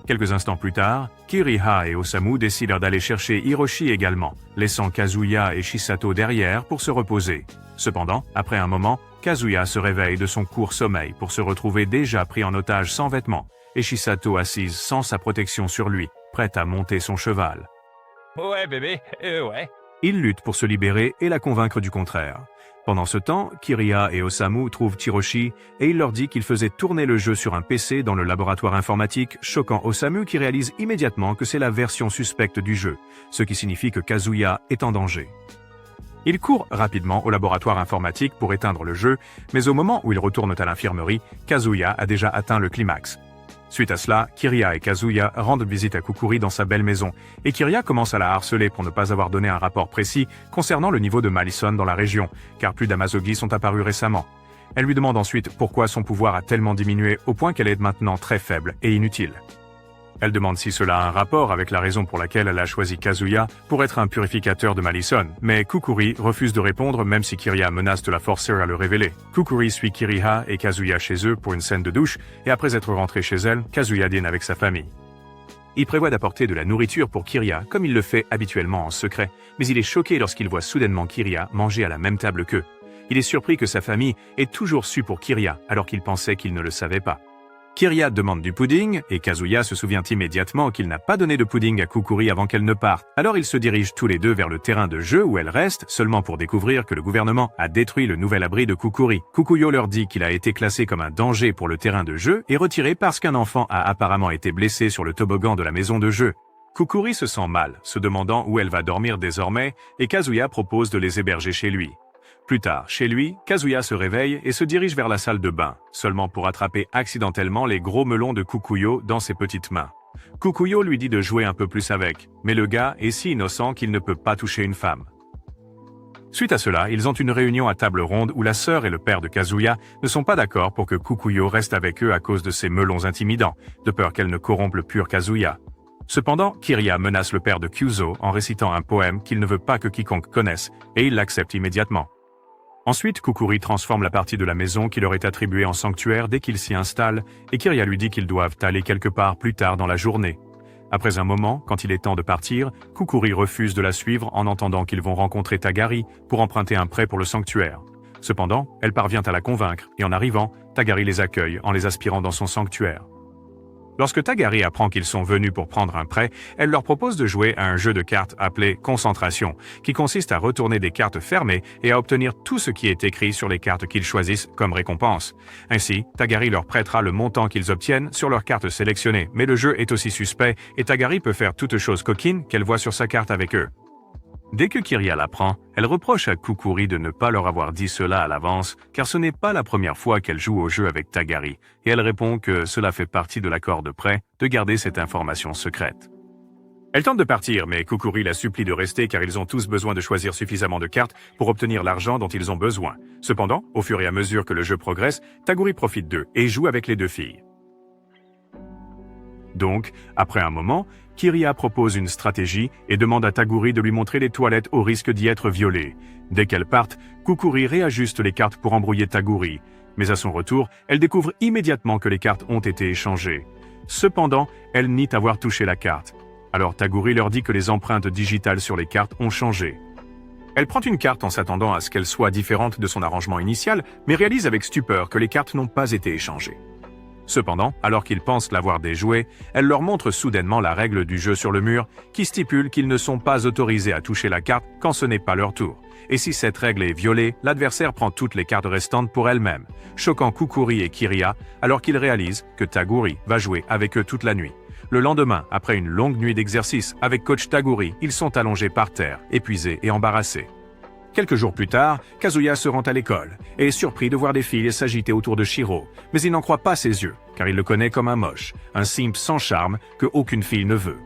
Quelques instants plus tard, Kiriha et Osamu décident d'aller chercher Hiroshi également, laissant Kazuya et Chisato derrière pour se reposer. Cependant, après un moment, Kazuya se réveille de son court sommeil pour se retrouver déjà pris en otage sans vêtements, et Chisato assise sans sa protection sur lui, prête à monter son cheval. Ouais, bébé, ouais. Il lutte pour se libérer et la convaincre du contraire. Pendant ce temps, Kiriha et Osamu trouvent Hiroshi et il leur dit qu'il faisait tourner le jeu sur un PC dans le laboratoire informatique, choquant Osamu qui réalise immédiatement que c'est la version suspecte du jeu, ce qui signifie que Kazuya est en danger. Il court rapidement au laboratoire informatique pour éteindre le jeu, mais au moment où ils retournent à l'infirmerie, Kazuya a déjà atteint le climax. Suite à cela, Kiriha et Kazuya rendent visite à Kukuri dans sa belle maison, et Kiriha commence à la harceler pour ne pas avoir donné un rapport précis concernant le niveau de Malison dans la région, car plus d'Amazogi sont apparus récemment. Elle lui demande ensuite pourquoi son pouvoir a tellement diminué au point qu'elle est maintenant très faible et inutile. Elle demande si cela a un rapport avec la raison pour laquelle elle a choisi Kazuya pour être un purificateur de Malison, mais Kukuri refuse de répondre même si Kiriha menace de la forcer à le révéler. Kukuri suit Kiriha et Kazuya chez eux pour une scène de douche, et après être rentré chez elle, Kazuya dîne avec sa famille. Il prévoit d'apporter de la nourriture pour Kiriha comme il le fait habituellement en secret, mais il est choqué lorsqu'il voit soudainement Kiriha manger à la même table qu'eux. Il est surpris que sa famille ait toujours su pour Kiriha alors qu'il pensait qu'il ne le savait pas. Kiriha demande du pudding, et Kazuya se souvient immédiatement qu'il n'a pas donné de pudding à Kukuri avant qu'elle ne parte. Alors ils se dirigent tous les deux vers le terrain de jeu où elle reste, seulement pour découvrir que le gouvernement a détruit le nouvel abri de Kukuri. Kukuyo leur dit qu'il a été classé comme un danger pour le terrain de jeu et retiré parce qu'un enfant a apparemment été blessé sur le toboggan de la maison de jeu. Kukuri se sent mal, se demandant où elle va dormir désormais, et Kazuya propose de les héberger chez lui. Plus tard, chez lui, Kazuya se réveille et se dirige vers la salle de bain, seulement pour attraper accidentellement les gros melons de Kukuyo dans ses petites mains. Kukuyo lui dit de jouer un peu plus avec, mais le gars est si innocent qu'il ne peut pas toucher une femme. Suite à cela, ils ont une réunion à table ronde où la sœur et le père de Kazuya ne sont pas d'accord pour que Kukuyo reste avec eux à cause de ses melons intimidants, de peur qu'elle ne corrompe le pur Kazuya. Cependant, Kiriha menace le père de Kyuzo en récitant un poème qu'il ne veut pas que quiconque connaisse, et il l'accepte immédiatement. Ensuite, Kukuri transforme la partie de la maison qui leur est attribuée en sanctuaire dès qu'ils s'y installent, et Kiriha lui dit qu'ils doivent aller quelque part plus tard dans la journée. Après un moment, quand il est temps de partir, Kukuri refuse de la suivre en entendant qu'ils vont rencontrer Tagari pour emprunter un prêt pour le sanctuaire. Cependant, elle parvient à la convaincre, et en arrivant, Tagari les accueille en les aspirant dans son sanctuaire. Lorsque Tagari apprend qu'ils sont venus pour prendre un prêt, elle leur propose de jouer à un jeu de cartes appelé Concentration, qui consiste à retourner des cartes fermées et à obtenir tout ce qui est écrit sur les cartes qu'ils choisissent comme récompense. Ainsi, Tagari leur prêtera le montant qu'ils obtiennent sur leurs cartes sélectionnées, mais le jeu est aussi suspect et Tagari peut faire toute chose coquine qu'elle voit sur sa carte avec eux. Dès que Kiriha l'apprend, elle reproche à Kukuri de ne pas leur avoir dit cela à l'avance, car ce n'est pas la première fois qu'elle joue au jeu avec Tagari, et elle répond que cela fait partie de l'accord de prêt de garder cette information secrète. Elle tente de partir, mais Kukuri la supplie de rester car ils ont tous besoin de choisir suffisamment de cartes pour obtenir l'argent dont ils ont besoin. Cependant, au fur et à mesure que le jeu progresse, Tagari profite d'eux et joue avec les deux filles. Donc, après un moment, Kiriha propose une stratégie et demande à Taguri de lui montrer les toilettes au risque d'y être violée. Dès qu'elle partent, Kukuri réajuste les cartes pour embrouiller Taguri. Mais à son retour, elle découvre immédiatement que les cartes ont été échangées. Cependant, elle nie avoir touché la carte. Alors Taguri leur dit que les empreintes digitales sur les cartes ont changé. Elle prend une carte en s'attendant à ce qu'elle soit différente de son arrangement initial, mais réalise avec stupeur que les cartes n'ont pas été échangées. Cependant, alors qu'ils pensent l'avoir déjouée, elle leur montre soudainement la règle du jeu sur le mur, qui stipule qu'ils ne sont pas autorisés à toucher la carte quand ce n'est pas leur tour. Et si cette règle est violée, l'adversaire prend toutes les cartes restantes pour elle-même, choquant Kukuri et Kiriya alors qu'ils réalisent que Taguri va jouer avec eux toute la nuit. Le lendemain, après une longue nuit d'exercice avec coach Taguri, ils sont allongés par terre, épuisés et embarrassés. Quelques jours plus tard, Kazuya se rend à l'école et est surpris de voir des filles s'agiter autour de Shiro, mais il n'en croit pas ses yeux, car il le connaît comme un moche, un simp sans charme que aucune fille ne veut.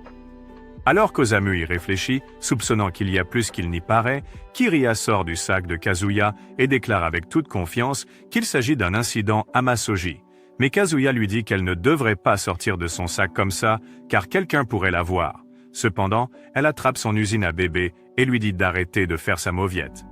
Alors qu'Osamu y réfléchit, soupçonnant qu'il y a plus qu'il n'y paraît, Kiriya sort du sac de Kazuya et déclare avec toute confiance qu'il s'agit d'un incident Amasoji. Mais Kazuya lui dit qu'elle ne devrait pas sortir de son sac comme ça, car quelqu'un pourrait la voir. Cependant, elle attrape son usine à bébé et lui dit d'arrêter de faire sa mauviette.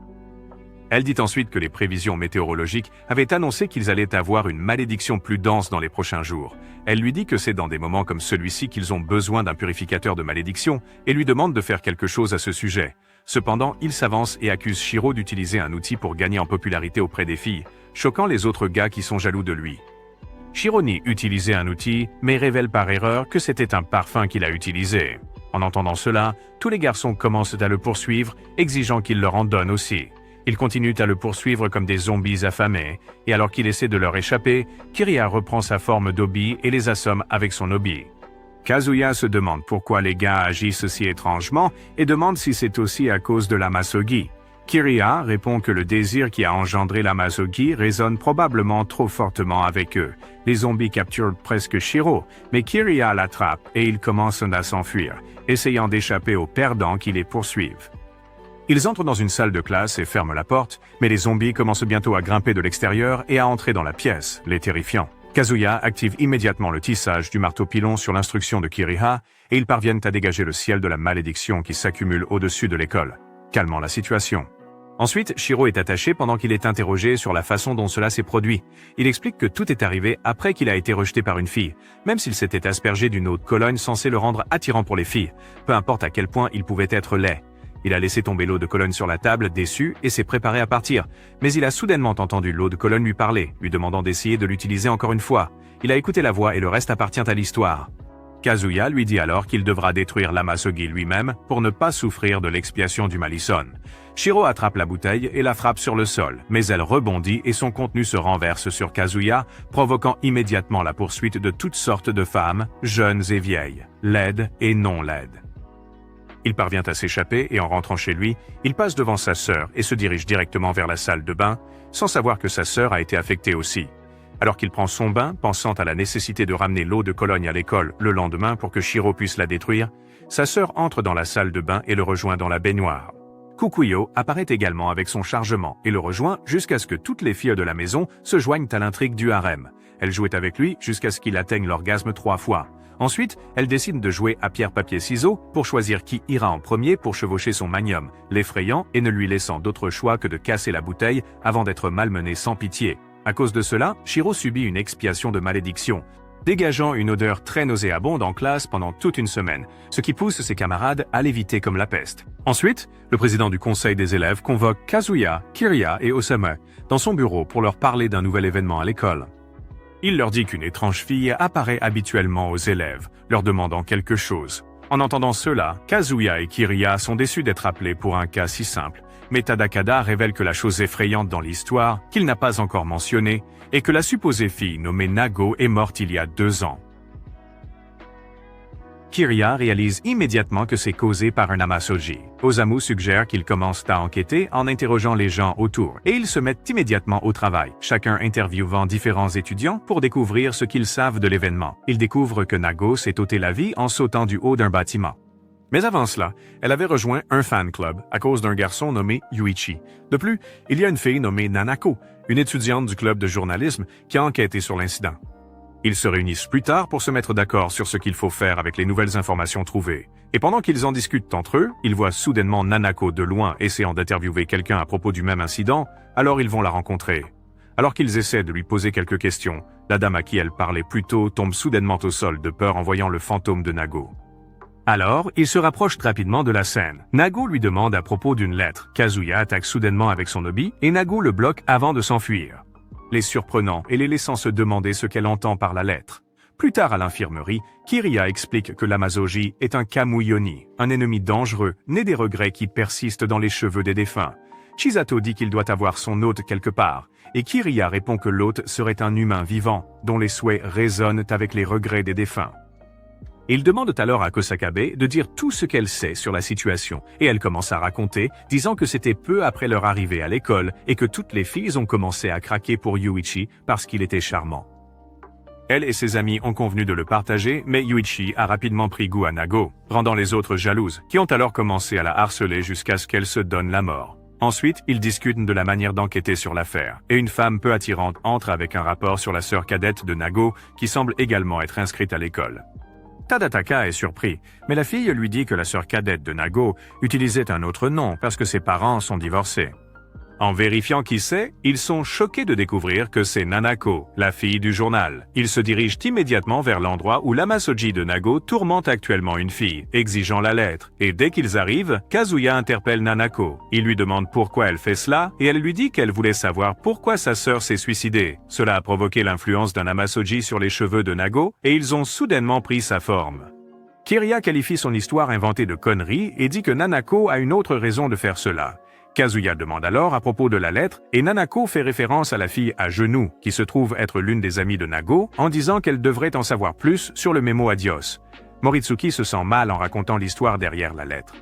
Elle dit ensuite que les prévisions météorologiques avaient annoncé qu'ils allaient avoir une malédiction plus dense dans les prochains jours. Elle lui dit que c'est dans des moments comme celui-ci qu'ils ont besoin d'un purificateur de malédiction et lui demande de faire quelque chose à ce sujet. Cependant, il s'avance et accuse Shiro d'utiliser un outil pour gagner en popularité auprès des filles, choquant les autres gars qui sont jaloux de lui. Shiro nie utiliser un outil, mais révèle par erreur que c'était un parfum qu'il a utilisé. En entendant cela, tous les garçons commencent à le poursuivre, exigeant qu'il leur en donne aussi. Ils continuent à le poursuivre comme des zombies affamés, et alors qu'il essaie de leur échapper, Kiriya reprend sa forme d'obi et les assomme avec son obi. Kazuya se demande pourquoi les gars agissent si étrangement et demande si c'est aussi à cause de la Masogi. Kiriya répond que le désir qui a engendré la Masogi résonne probablement trop fortement avec eux. Les zombies capturent presque Shiro, mais Kiriya l'attrape et ils commencent à s'enfuir, essayant d'échapper aux perdants qui les poursuivent. Ils entrent dans une salle de classe et ferment la porte, mais les zombies commencent bientôt à grimper de l'extérieur et à entrer dans la pièce, les terrifiant. Kazuya active immédiatement le tissage du marteau-pilon sur l'instruction de Kiriya et ils parviennent à dégager le ciel de la malédiction qui s'accumule au-dessus de l'école, calmant la situation. Ensuite, Shiro est attaché pendant qu'il est interrogé sur la façon dont cela s'est produit. Il explique que tout est arrivé après qu'il a été rejeté par une fille, même s'il s'était aspergé d'une eau de Cologne censée le rendre attirant pour les filles, peu importe à quel point il pouvait être laid. Il a laissé tomber l'eau de Cologne sur la table, déçu, et s'est préparé à partir. Mais il a soudainement entendu l'eau de Cologne lui parler, lui demandant d'essayer de l'utiliser encore une fois. Il a écouté la voix et le reste appartient à l'histoire. Kazuya lui dit alors qu'il devra détruire l'Amasogi lui-même pour ne pas souffrir de l'expiation du Malison. Shiro attrape la bouteille et la frappe sur le sol, mais elle rebondit et son contenu se renverse sur Kazuya, provoquant immédiatement la poursuite de toutes sortes de femmes, jeunes et vieilles, laides et non laides. Il parvient à s'échapper et en rentrant chez lui, il passe devant sa sœur et se dirige directement vers la salle de bain, sans savoir que sa sœur a été affectée aussi. Alors qu'il prend son bain, pensant à la nécessité de ramener l'eau de Cologne à l'école le lendemain pour que Shiro puisse la détruire, sa sœur entre dans la salle de bain et le rejoint dans la baignoire. Kukuyo apparaît également avec son chargement et le rejoint jusqu'à ce que toutes les filles de la maison se joignent à l'intrigue du harem. Elle jouait avec lui jusqu'à ce qu'il atteigne l'orgasme 3 fois. Ensuite, elle décide de jouer à pierre-papier-ciseaux pour choisir qui ira en premier pour chevaucher son magnum, l'effrayant et ne lui laissant d'autre choix que de casser la bouteille avant d'être malmené sans pitié. À cause de cela, Shiro subit une expiation de malédiction, dégageant une odeur très nauséabonde en classe pendant toute une semaine, ce qui pousse ses camarades à l'éviter comme la peste. Ensuite, le président du conseil des élèves convoque Kazuya, Kiriya et Osamu dans son bureau pour leur parler d'un nouvel événement à l'école. Il leur dit qu'une étrange fille apparaît habituellement aux élèves, leur demandant quelque chose. En entendant cela, Kazuya et Kiriya sont déçus d'être appelés pour un cas si simple, mais Tadakada révèle que la chose effrayante dans l'histoire, qu'il n'a pas encore mentionnée, est que la supposée fille nommée Nago est morte il y a 2 ans. Kiriya réalise immédiatement que c'est causé par un Amasoji. Osamu suggère qu'ils commencent à enquêter en interrogeant les gens autour, et ils se mettent immédiatement au travail, chacun interviewant différents étudiants pour découvrir ce qu'ils savent de l'événement. Ils découvrent que Nago s'est ôté la vie en sautant du haut d'un bâtiment. Mais avant cela, elle avait rejoint un fan club à cause d'un garçon nommé Yuichi. De plus, il y a une fille nommée Nanako, une étudiante du club de journalisme qui a enquêté sur l'incident. Ils se réunissent plus tard pour se mettre d'accord sur ce qu'il faut faire avec les nouvelles informations trouvées. Et pendant qu'ils en discutent entre eux, ils voient soudainement Nanako de loin essayant d'interviewer quelqu'un à propos du même incident, alors ils vont la rencontrer. Alors qu'ils essaient de lui poser quelques questions, la dame à qui elle parlait plus tôt tombe soudainement au sol de peur en voyant le fantôme de Nago. Alors, il se rapproche rapidement de la scène. Nago lui demande à propos d'une lettre. Kazuya attaque soudainement avec son obi et Nago le bloque avant de s'enfuir, les surprenant et les laissant se demander ce qu'elle entend par la lettre. Plus tard à l'infirmerie, Kiriya explique que l'Amazoji est un Kamuyoni, un ennemi dangereux, né des regrets qui persistent dans les cheveux des défunts. Chisato dit qu'il doit avoir son hôte quelque part, et Kiriya répond que l'hôte serait un humain vivant, dont les souhaits résonnent avec les regrets des défunts. Il demande alors à Kosakabe de dire tout ce qu'elle sait sur la situation, et elle commence à raconter, disant que c'était peu après leur arrivée à l'école et que toutes les filles ont commencé à craquer pour Yuichi parce qu'il était charmant. Elle et ses amis ont convenu de le partager, mais Yuichi a rapidement pris goût à Nago, rendant les autres jalouses, qui ont alors commencé à la harceler jusqu'à ce qu'elle se donne la mort. Ensuite, ils discutent de la manière d'enquêter sur l'affaire, et une femme peu attirante entre avec un rapport sur la sœur cadette de Nago, qui semble également être inscrite à l'école. Tadataka est surpris, mais la fille lui dit que la sœur cadette de Nago utilisait un autre nom parce que ses parents sont divorcés. En vérifiant qui c'est, ils sont choqués de découvrir que c'est Nanako, la fille du journal. Ils se dirigent immédiatement vers l'endroit où l'Amazoji de Nago tourmente actuellement une fille, exigeant la lettre. Et dès qu'ils arrivent, Kazuya interpelle Nanako. Il lui demande pourquoi elle fait cela, et elle lui dit qu'elle voulait savoir pourquoi sa sœur s'est suicidée. Cela a provoqué l'influence d'un Amazoji sur les cheveux de Nago, et ils ont soudainement pris sa forme. Kiriya qualifie son histoire inventée de conneries et dit que Nanako a une autre raison de faire cela. Kazuya demande alors à propos de la lettre et Nanako fait référence à la fille à genoux, qui se trouve être l'une des amies de Nago, en disant qu'elle devrait en savoir plus sur le mémo Adios. Moritsuki se sent mal en racontant l'histoire derrière la lettre.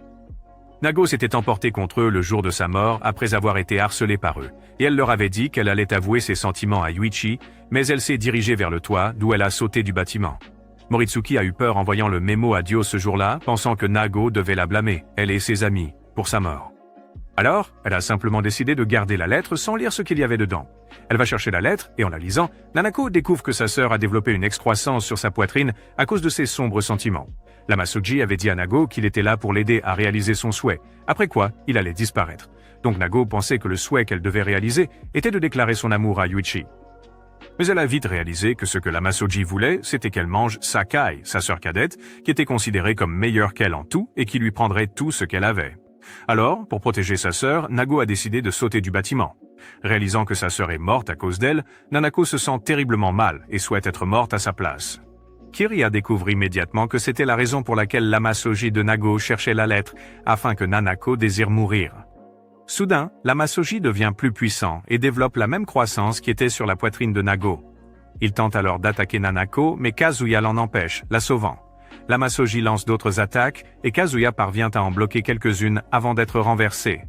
Nago s'était emportée contre eux le jour de sa mort après avoir été harcelée par eux, et elle leur avait dit qu'elle allait avouer ses sentiments à Yuichi, mais elle s'est dirigée vers le toit d'où elle a sauté du bâtiment. Moritsuki a eu peur en voyant le mémo Adios ce jour-là, pensant que Nago devait la blâmer, elle et ses amis, pour sa mort. Alors, elle a simplement décidé de garder la lettre sans lire ce qu'il y avait dedans. Elle va chercher la lettre, et en la lisant, Nanako découvre que sa sœur a développé une excroissance sur sa poitrine à cause de ses sombres sentiments. L'Amazoji avait dit à Nago qu'il était là pour l'aider à réaliser son souhait, après quoi il allait disparaître. Donc Nago pensait que le souhait qu'elle devait réaliser était de déclarer son amour à Yuichi. Mais elle a vite réalisé que ce que l'Amazoji voulait, c'était qu'elle mange Sakai, sa sœur cadette, qui était considérée comme meilleure qu'elle en tout et qui lui prendrait tout ce qu'elle avait. Alors, pour protéger sa sœur, Nago a décidé de sauter du bâtiment. Réalisant que sa sœur est morte à cause d'elle, Nanako se sent terriblement mal et souhaite être morte à sa place. Kiriya découvre immédiatement que c'était la raison pour laquelle l'Amazoji de Nago cherchait la lettre, afin que Nanako désire mourir. Soudain, l'Amazoji devient plus puissant et développe la même croissance qui était sur la poitrine de Nago. Il tente alors d'attaquer Nanako, mais Kazuya l'en empêche, la sauvant. L'Amazoji lance d'autres attaques et Kazuya parvient à en bloquer quelques-unes avant d'être renversé.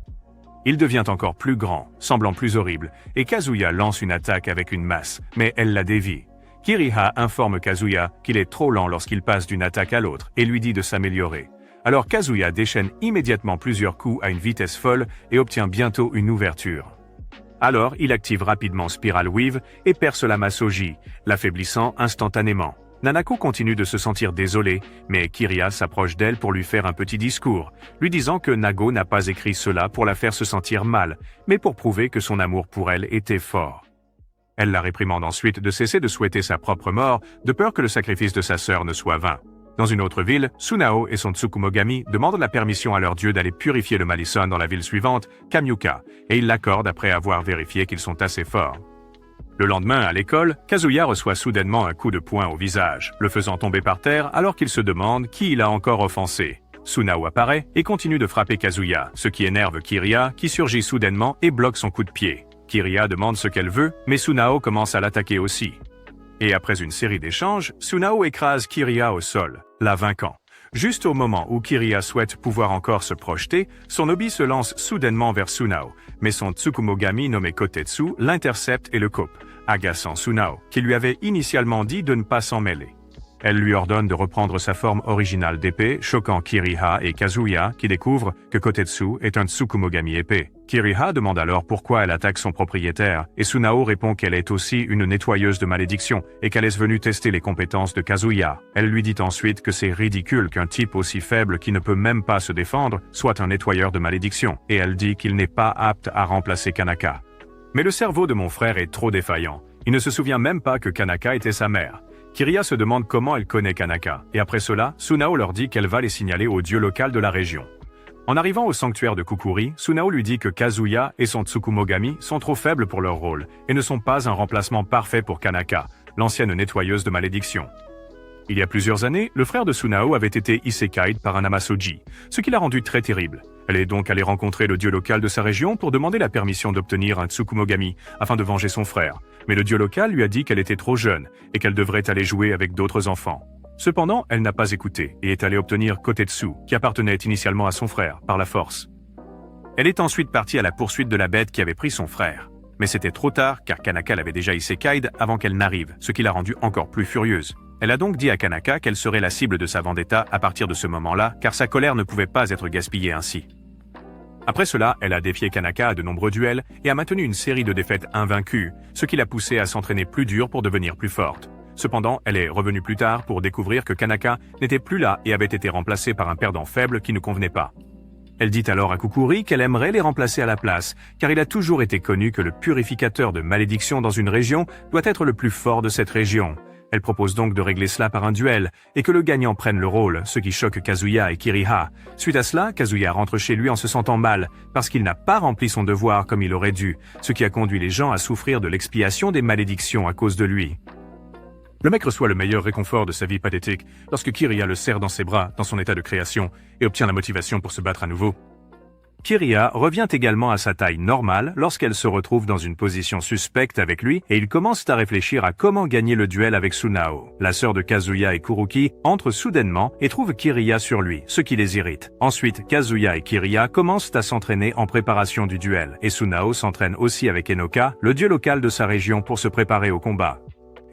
Il devient encore plus grand, semblant plus horrible, et Kazuya lance une attaque avec une masse, mais elle la dévie. Kiriha informe Kazuya qu'il est trop lent lorsqu'il passe d'une attaque à l'autre et lui dit de s'améliorer. Alors Kazuya déchaîne immédiatement plusieurs coups à une vitesse folle et obtient bientôt une ouverture. Alors il active rapidement Spiral Weave et perce l'Amazoji, l'affaiblissant instantanément. Nanako continue de se sentir désolée, mais Kiriya s'approche d'elle pour lui faire un petit discours, lui disant que Nago n'a pas écrit cela pour la faire se sentir mal, mais pour prouver que son amour pour elle était fort. Elle la réprimande ensuite de cesser de souhaiter sa propre mort, de peur que le sacrifice de sa sœur ne soit vain. Dans une autre ville, Tsunao et son Tsukumogami demandent la permission à leur dieu d'aller purifier le Malison dans la ville suivante, Kamyuka, et ils l'accordent après avoir vérifié qu'ils sont assez forts. Le lendemain, à l'école, Kazuya reçoit soudainement un coup de poing au visage, le faisant tomber par terre alors qu'il se demande qui il a encore offensé. Tsunao apparaît et continue de frapper Kazuya, ce qui énerve Kiriya, qui surgit soudainement et bloque son coup de pied. Kiriya demande ce qu'elle veut, mais Tsunao commence à l'attaquer aussi. Et après une série d'échanges, Tsunao écrase Kiriya au sol, la vainquant. Juste au moment où Kiriya souhaite pouvoir encore se projeter, son obi se lance soudainement vers Tsunao, mais son Tsukumogami nommé Kotetsu l'intercepte et le coupe, agaçant Tsunao, qui lui avait initialement dit de ne pas s'en mêler. Elle lui ordonne de reprendre sa forme originale d'épée, choquant Kiriha et Kazuya, qui découvrent que Kotetsu est un Tsukumogami épée. Kiriha demande alors pourquoi elle attaque son propriétaire, et Tsunao répond qu'elle est aussi une nettoyeuse de malédiction, et qu'elle est venue tester les compétences de Kazuya. Elle lui dit ensuite que c'est ridicule qu'un type aussi faible qui ne peut même pas se défendre soit un nettoyeur de malédiction, et elle dit qu'il n'est pas apte à remplacer Kanaka. Mais le cerveau de mon frère est trop défaillant. Il ne se souvient même pas que Kanaka était sa mère. Kiriya se demande comment elle connaît Kanaka, et après cela, Sunao leur dit qu'elle va les signaler au dieu local de la région. En arrivant au sanctuaire de Kukuri, Sunao lui dit que Kazuya et son Tsukumogami sont trop faibles pour leur rôle, et ne sont pas un remplacement parfait pour Kanaka, l'ancienne nettoyeuse de malédiction. Il y a plusieurs années, le frère de Sunao avait été isekai'd par un Amasoji, ce qui l'a rendu très terrible. Elle est donc allée rencontrer le dieu local de sa région pour demander la permission d'obtenir un Tsukumogami, afin de venger son frère. Mais le dieu local lui a dit qu'elle était trop jeune, et qu'elle devrait aller jouer avec d'autres enfants. Cependant, elle n'a pas écouté, et est allée obtenir Kotetsu, qui appartenait initialement à son frère, par la force. Elle est ensuite partie à la poursuite de la bête qui avait pris son frère. Mais c'était trop tard, car Kanaka l'avait déjà isekai'd avant qu'elle n'arrive, ce qui l'a rendue encore plus furieuse. Elle a donc dit à Kanaka qu'elle serait la cible de sa vendetta à partir de ce moment-là, car sa colère ne pouvait pas être gaspillée ainsi. Après cela, elle a défié Kanaka à de nombreux duels et a maintenu une série de défaites invaincues, ce qui l'a poussée à s'entraîner plus dur pour devenir plus forte. Cependant, elle est revenue plus tard pour découvrir que Kanaka n'était plus là et avait été remplacé par un perdant faible qui ne convenait pas. Elle dit alors à Kukuri qu'elle aimerait les remplacer à la place, car il a toujours été connu que le purificateur de malédiction dans une région doit être le plus fort de cette région. Elle propose donc de régler cela par un duel, et que le gagnant prenne le rôle, ce qui choque Kazuya et Kiriha. Suite à cela, Kazuya rentre chez lui en se sentant mal, parce qu'il n'a pas rempli son devoir comme il aurait dû, ce qui a conduit les gens à souffrir de l'expiation des malédictions à cause de lui. Le mec reçoit le meilleur réconfort de sa vie pathétique lorsque Kiriya le serre dans ses bras dans son état de création et obtient la motivation pour se battre à nouveau. Kiriya revient également à sa taille normale lorsqu'elle se retrouve dans une position suspecte avec lui et ils commencent à réfléchir à comment gagner le duel avec Sunao. La sœur de Kazuya et Kuruki entre soudainement et trouve Kiriya sur lui, ce qui les irrite. Ensuite, Kazuya et Kiriya commencent à s'entraîner en préparation du duel et Sunao s'entraîne aussi avec Enoka, le dieu local de sa région, pour se préparer au combat.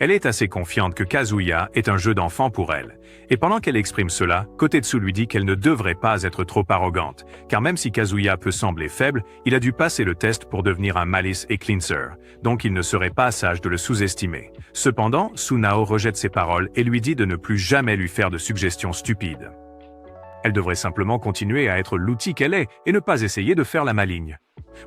Elle est assez confiante que Kazuya est un jeu d'enfant pour elle. Et pendant qu'elle exprime cela, Kotetsu lui dit qu'elle ne devrait pas être trop arrogante, car même si Kazuya peut sembler faible, il a dû passer le test pour devenir un Malice et Cleanser, donc il ne serait pas sage de le sous-estimer. Cependant, Sunao rejette ses paroles et lui dit de ne plus jamais lui faire de suggestions stupides. Elle devrait simplement continuer à être l'outil qu'elle est et ne pas essayer de faire la maligne.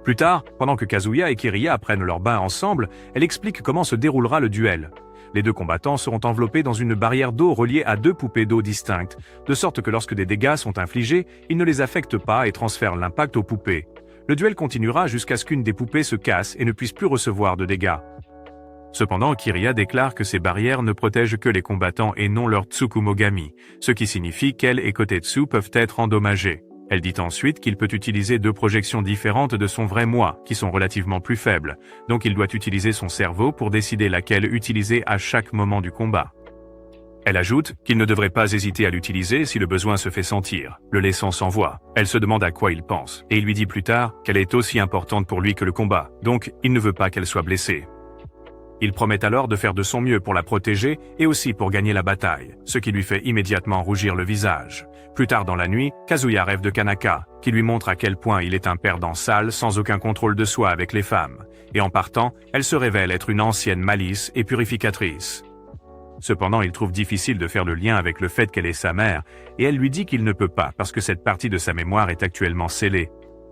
Plus tard, pendant que Kazuya et Kiriya prennent leur bain ensemble, elle explique comment se déroulera le duel. Les deux combattants seront enveloppés dans une barrière d'eau reliée à deux poupées d'eau distinctes, de sorte que lorsque des dégâts sont infligés, ils ne les affectent pas et transfèrent l'impact aux poupées. Le duel continuera jusqu'à ce qu'une des poupées se casse et ne puisse plus recevoir de dégâts. Cependant, Kiriya déclare que ces barrières ne protègent que les combattants et non leurs Tsukumogami, ce qui signifie qu'elle et Kotetsu peuvent être endommagés. Elle dit ensuite qu'il peut utiliser deux projections différentes de son vrai moi, qui sont relativement plus faibles, donc il doit utiliser son cerveau pour décider laquelle utiliser à chaque moment du combat. Elle ajoute qu'il ne devrait pas hésiter à l'utiliser si le besoin se fait sentir, le laissant sans voix. Elle se demande à quoi il pense, et il lui dit plus tard qu'elle est aussi importante pour lui que le combat, donc il ne veut pas qu'elle soit blessée. Il promet alors de faire de son mieux pour la protéger et aussi pour gagner la bataille, ce qui lui fait immédiatement rougir le visage. Plus tard dans la nuit, Kazuya rêve de Kanaka, qui lui montre à quel point il est un perdant sale sans aucun contrôle de soi avec les femmes. Et en partant, elle se révèle être une ancienne Malice et purificatrice. Cependant, il trouve difficile de faire le lien avec le fait qu'elle est sa mère, et elle lui dit qu'il ne peut pas parce que cette partie de sa mémoire est actuellement scellée.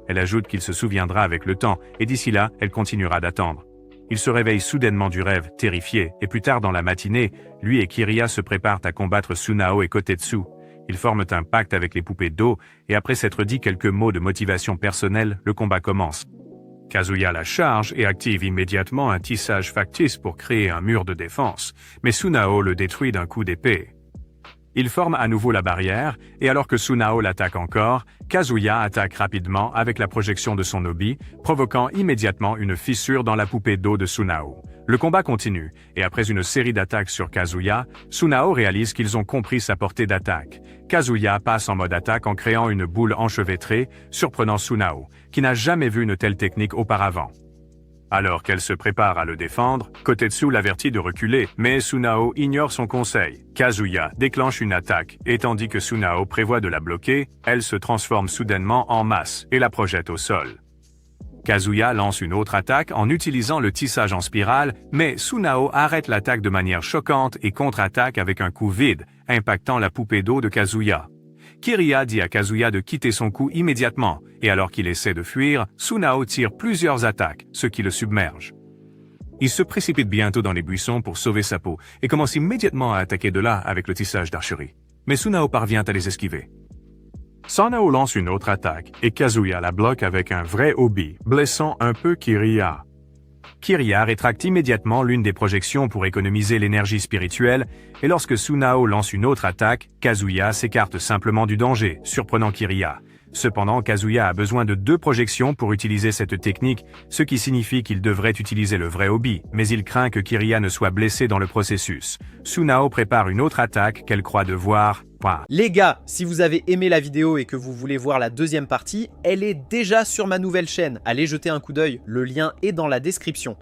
Elle ajoute qu'il se souviendra avec le temps, et d'ici là, elle continuera d'attendre. Il se réveille soudainement du rêve, terrifié, et plus tard dans la matinée, lui et Kiriya se préparent à combattre Sunao et Kotetsu. Ils forment un pacte avec les poupées d'eau, et après s'être dit quelques mots de motivation personnelle, le combat commence. Kazuya la charge et active immédiatement un tissage factice pour créer un mur de défense, mais Sunao le détruit d'un coup d'épée. Il forme à nouveau la barrière, et alors que Sunao l'attaque encore, Kazuya attaque rapidement avec la projection de son obi, provoquant immédiatement une fissure dans la poupée d'eau de Sunao. Le combat continue, et après une série d'attaques sur Kazuya, Sunao réalise qu'ils ont compris sa portée d'attaque. Kazuya passe en mode attaque en créant une boule enchevêtrée, surprenant Sunao, qui n'a jamais vu une telle technique auparavant. Alors qu'elle se prépare à le défendre, Kotetsu l'avertit de reculer, mais Sunao ignore son conseil. Kazuya déclenche une attaque, et tandis que Sunao prévoit de la bloquer, elle se transforme soudainement en masse et la projette au sol. Kazuya lance une autre attaque en utilisant le tissage en spirale, mais Sunao arrête l'attaque de manière choquante et contre-attaque avec un coup vide, impactant la poupée d'eau de Kazuya. Kiriya dit à Kazuya de quitter son coup immédiatement, et alors qu'il essaie de fuir, Sunao tire plusieurs attaques, ce qui le submerge. Il se précipite bientôt dans les buissons pour sauver sa peau et commence immédiatement à attaquer de là avec le tissage d'archerie. Mais Sunao parvient à les esquiver. Sanao lance une autre attaque et Kazuya la bloque avec un vrai obi, blessant un peu Kiriya. Kiriya rétracte immédiatement l'une des projections pour économiser l'énergie spirituelle, et lorsque Sunao lance une autre attaque, Kazuya s'écarte simplement du danger, surprenant Kiriya. Cependant, Kazuya a besoin de 2 projections pour utiliser cette technique, ce qui signifie qu'il devrait utiliser le vrai obi, mais il craint que Kiriya ne soit blessé dans le processus. Sunao prépare une autre attaque qu'elle croit devoir... Les gars, si vous avez aimé la vidéo et que vous voulez voir la deuxième partie, elle est déjà sur ma nouvelle chaîne. Allez jeter un coup d'œil, le lien est dans la description.